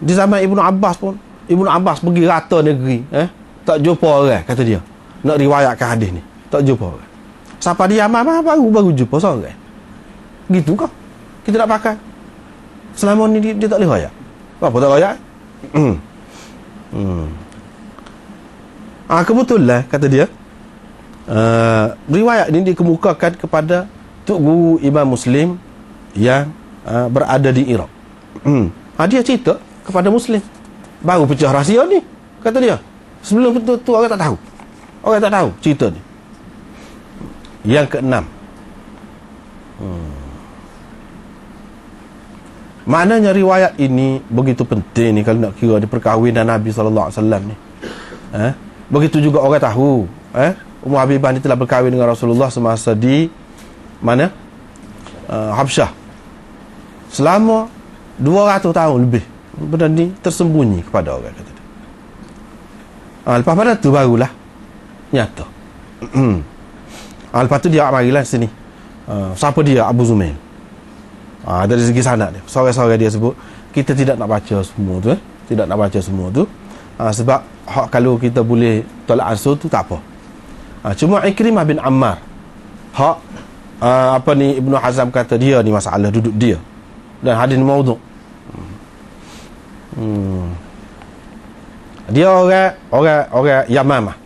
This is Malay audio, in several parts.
Di zaman Ibnu Abbas pun, Ibnu Abbas pergi rata negeri, tak jumpa orang, kata dia, nak riwayatkan hadis ni, tak jumpa orang. Siapa dia baru jumpa seorang. Gitu kau kita nak pakai. Selama ni dia tak boleh riwayat. Apa tak riwayat? Kebetulan kata dia, riwayat ini dikemukakan kepada Tok Guru Imam Muslim yang berada di Iraq. Dia cerita kepada Muslim, baru pecah rahsia ni, kata dia. Sebelum tu orang tak tahu. Orang tak tahu cerita ni. Yang keenam, maknanya riwayat ini begitu penting ni kalau nak kira di perkahwinan Nabi SAW ni. Begitu juga orang tahu, Ummu Habibah ni telah berkahwin dengan Rasulullah semasa di mana? Habsyah. Selama 200 tahun lebih. Benda ni tersembunyi kepada orang, kata dia. Lepas pada tu barulah nyata. Lepas tu dia marilah sini. Siapa dia? Abu Zumail. Dari segi sanad dia, sore-sore dia sebut, kita tidak nak baca semua tu, tidak nak baca semua tu, sebab kalau kita boleh tolak ansur tu tak apa. Cuma Ikrimah bin Ammar, Ibnu Hazm kata dia ni masalah duduk dia, dan hadis ni maudhu'. Dia orang Yamamah.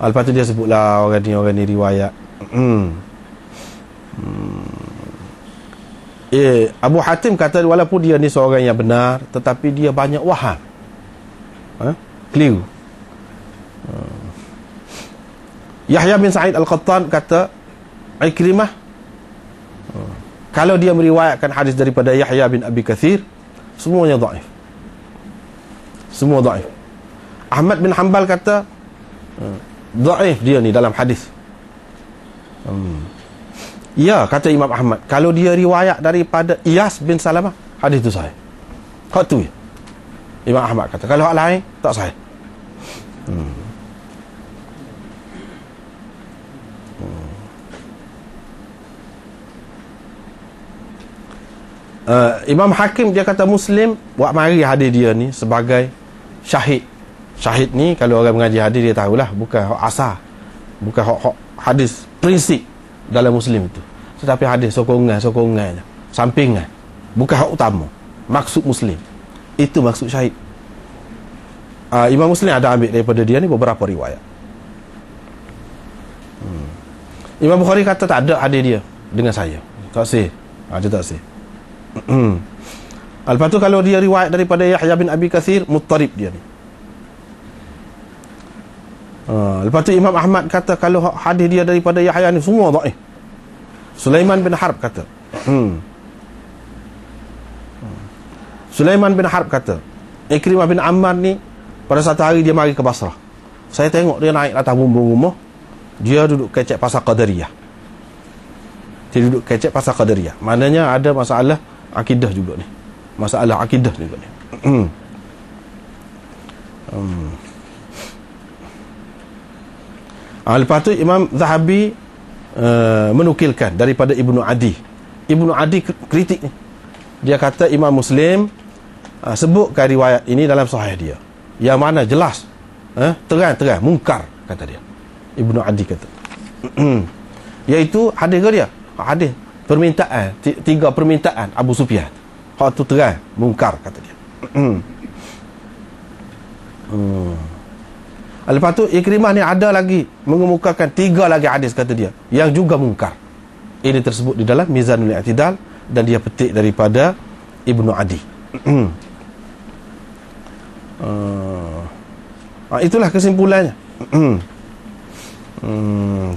Lepas tu dia sebutlah orang ni riwayat. Abu Hatim kata walaupun dia ni seorang yang benar, tetapi dia banyak waham, keliru. Yahya bin Sa'id Al-Qattan kata Ikrimah, kalau dia meriwayatkan hadis daripada Yahya bin Abi Kathir, semuanya dhaif. Semua dhaif. Ahmad bin Hanbal kata dhaif dia ni dalam hadis. Ya, kata Imam Ahmad, kalau dia riwayat daripada Iyas bin Salamah, hadis tu sahih. Hak tu ya. Imam Ahmad kata, kalau hak lain tak sahih. Imam Hakim dia kata Muslim buat mari hadis dia ni sebagai syahid. Syahid ni kalau orang mengaji hadis dia tahulah, bukan hak asal, bukan hak hadis prinsip dalam Muslim itu, tetapi hadis sokongan sampingan, bukan hak utama. Maksud Muslim itu maksud syahid. Imam Muslim ada ambil daripada dia ni beberapa riwayat. Imam Bukhari kata tak ada hadis dia dengan saya, tak sahih. Dia tak sahih. Lepas tu kalau dia riwayat daripada Yahya bin Abi Kathir, muttarib dia ni. Lepas tu Imam Ahmad kata kalau hadis dia daripada Yahya ni semua dhaif. Sulaiman bin Harb kata Sulaiman bin Harb kata Ikrimah bin Ammar ni pada satu hari dia mari ke Basrah. Saya tengok dia naik atas bumbung rumah, dia duduk kecek pasal Qadariyah. Dia duduk kecek pasal Qadariyah. Maknanya ada masalah akidah juga ni. Masalah akidah juga ni. Lepas tu Imam Zahabi menukilkan daripada Ibnu Adi. Ibnu Adi kritik ni. Dia kata Imam Muslim sebutkan riwayat ini dalam sahih dia, yang mana jelas terang-terang mungkar, kata dia. Ibnu Adi kata iaitu hadis ke dia? Hadis permintaan, 3 permintaan Abu Sufyan. Hak tu terang mungkar, kata dia. Lepas tu Ikrimah ni ada lagi mengemukakan 3 lagi hadis, kata dia, yang juga mungkar. Ini tersebut di dalam Mizanul I'tidal dan dia petik daripada Ibnu Adi. Itulah kesimpulannya.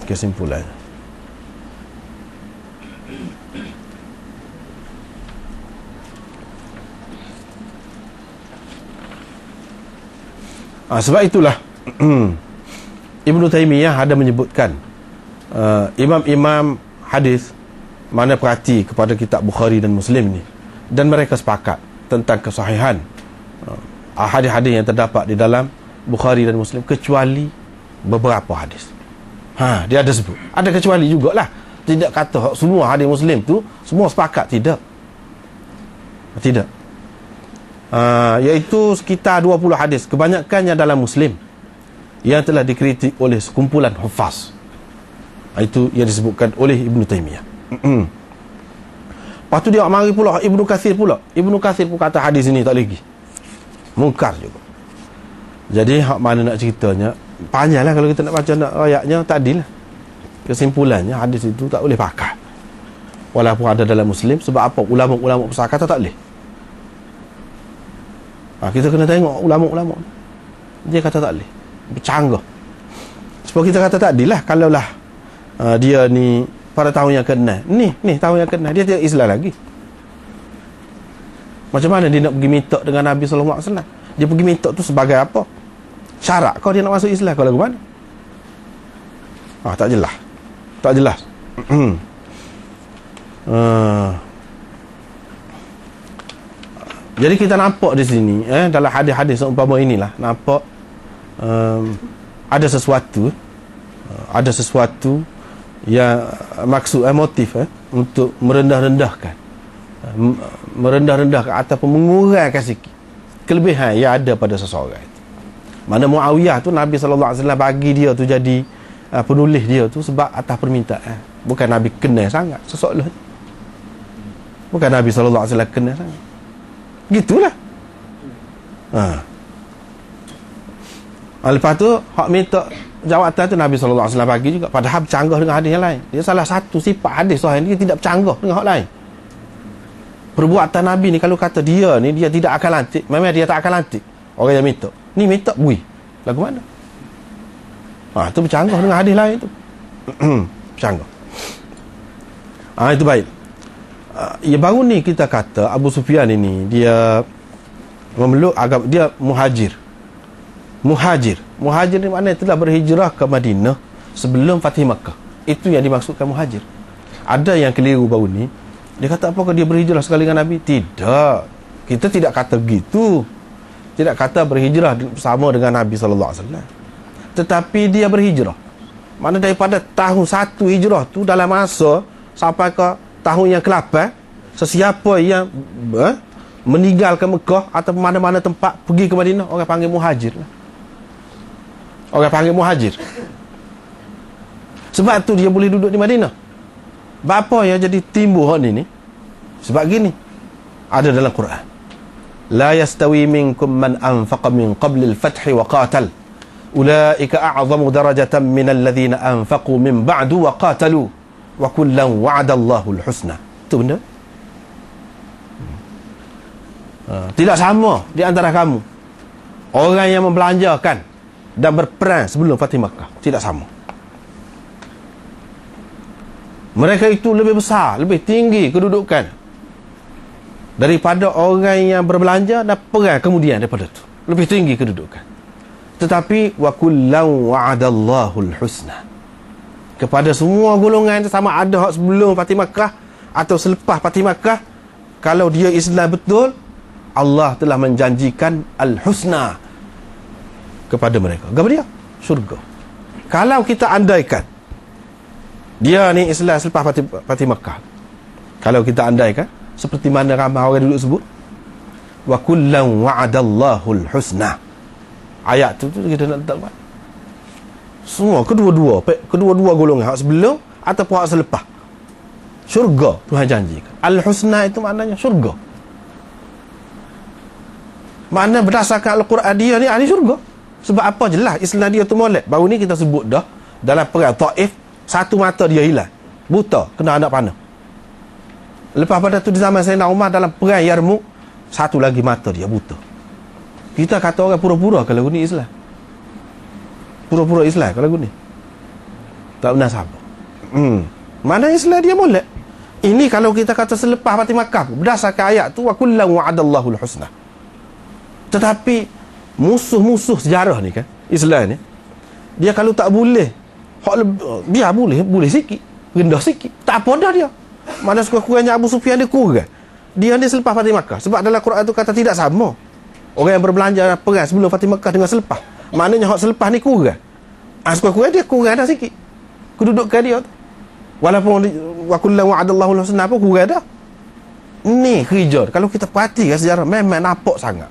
Kesimpulannya. Sebab itulah Ibnu Taimiyah ada menyebutkan imam-imam hadis mana perhati kepada kitab Bukhari dan Muslim ni, dan mereka sepakat tentang kesahihan hadis-hadis yang terdapat di dalam Bukhari dan Muslim, kecuali beberapa hadis. Dia ada sebut, ada kecuali jugalah. Tidak kata semua hadis Muslim tu semua sepakat, tidak. Iaitu sekitar 20 hadis, kebanyakannya dalam Muslim, yang telah dikritik oleh sekumpulan hufaz. Itu yang disebutkan oleh Ibn Taymiyah. Lepas tu dia mari pula Ibnu Katsir pula. Ibnu Katsir pun kata hadis ini tak lagi mungkar juga. Jadi hak mana nak ceritanya panjanglah kalau kita nak baca nak ayatnya, tak adil lah. Kesimpulannya hadis itu tak boleh pakai walaupun ada dalam Muslim. Sebab apa? Ulama-ulama besar kata tak boleh. Kita kena tengok ulama-ulama, dia kata tak boleh, bercanggah. Sebab kita kata tak adil lah. Kalau lah dia ni pada tahun yang ke-6 ni tahun yang ke-6 dia tidak Islam lagi, macam mana dia nak pergi minta dengan Nabi SAW? Dia pergi minta tu sebagai apa? Syarat kau dia nak masuk Islam? Kau lagu mana? Tak jelas. Jadi kita nampak di sini dalam hadis-hadis seumpama inilah, nampak ada sesuatu yang maksud motif untuk merendah-rendahkan ataupun mengurangkan sikit kelebihan yang ada pada seseorang itu. Mana Muawiyah tu Nabi SAW bagi dia tu jadi penulis dia tu sebab atas permintaan, bukan Nabi kenal sangat seseorang, bukan Nabi SAW kenal sangat, gitulah. Lepas tu hak minta jawatan tu Nabi SAW bagi juga, padahal bercanggah dengan hadis yang lain. Dia salah satu sifat hadis sahih ni, dia tidak bercanggah dengan hak lain. Perbuatan Nabi ni, kalau kata dia ni dia tidak akan lantik, memang dia tak akan lantik orang yang minta. Ni minta bui lagu mana? Tu bercanggah dengan hadis lain tu. Bercanggah. Itu baik. Ya baru ni kita kata Abu Sufyan ini dia memeluk agama, dia muhajir ni maknanya telah berhijrah ke Madinah sebelum Fatih Makkah. Itu yang dimaksudkan muhajir. Ada yang keliru baru ni, dia kata apakah dia berhijrah sekali dengan Nabi? Tidak, kita tidak kata gitu, tidak kata berhijrah bersama dengan Nabi SAW, tetapi dia berhijrah, mana daripada tahun 1 hijrah tu dalam masa sampai ke tahun yang ke-8, sesiapa yang meninggalkan Mekah atau mana-mana tempat pergi ke Madinah, orang panggil muhajir lah. Orang panggil muhajir. Sebab tu dia boleh duduk di Madinah. Bapa yang jadi timbul hak ni? Sebab gini, ada dalam Quran, la yastawi minkum man anfaqa min qabli al-fath wa qatal ulaika a'zamu darajatan min alladhina anfaqu min ba'du wa qatalu wa kullan wa'ada Allahu al-husna. Itu benda. Tidak sama di antara kamu orang yang membelanjakan dan berperang sebelum Fatih Makkah. Tidak sama. Mereka itu lebih besar, lebih tinggi kedudukan daripada orang yang berbelanja dan perang kemudian daripada itu. Lebih tinggi kedudukan. Tetapi wa kullan wa'adallahu al-husna. Kepada semua golongan sama ada hak sebelum Fatih Makkah atau selepas Fatih Makkah, kalau dia Islam betul, Allah telah menjanjikan al-husna kepada mereka. Apa dia? Syurga. Kalau kita andaikan dia ni Islam selepas Fatih Makkah, kalau kita andaikan seperti mana ramai orang dulu sebut, wa kullan wa'adallahu al-husna, ayat tu kita nak letak buat semua, kedua-dua golongan, hak sebelum ataupun hak selepas, syurga Tuhan janjikan. Al-husna itu maknanya syurga. Makna berdasarkan Al-Quran dia ni ahli syurga. Sebab apa? Jelas Islam dia tu molek. Baru ni kita sebut dah, dalam perang Taif, satu mata dia hilang, buta, kena anak panah. Lepas pada tu di zaman Sayyidina Umar dalam perang Yarmuk, satu lagi mata dia buta. Kita kata orang pura-pura kalau guni Islam, pura-pura Islam kalau guni, tak benar sahabat. Mana Islam dia molek. Ini kalau kita kata selepas Fatih Makkah, berdasarkan ayat tu, wa kullan wa'adallahu al-husna. Tetapi musuh-musuh sejarah ni kan, Islam ni, dia kalau tak boleh, dia boleh sikit, rendah sikit, tak apa dah dia. Mana sekurang-kurangnya Abu Sufyan dia kurang, dia selepas Fatih Makkah. Sebab dalam Quran tu kata tidak sama orang yang berbelanja perang sebelum Fatih Makkah dengan selepas. Maknanya hak selepas ni kurang. Sekurang-kurang dia kurang dah sikit kedudukan dia tu. Walaupun wa kullu wa'adallahu al-husna pun kurang dah. Ni kerja. Kalau kita perhatikan sejarah, memang nampak sangat.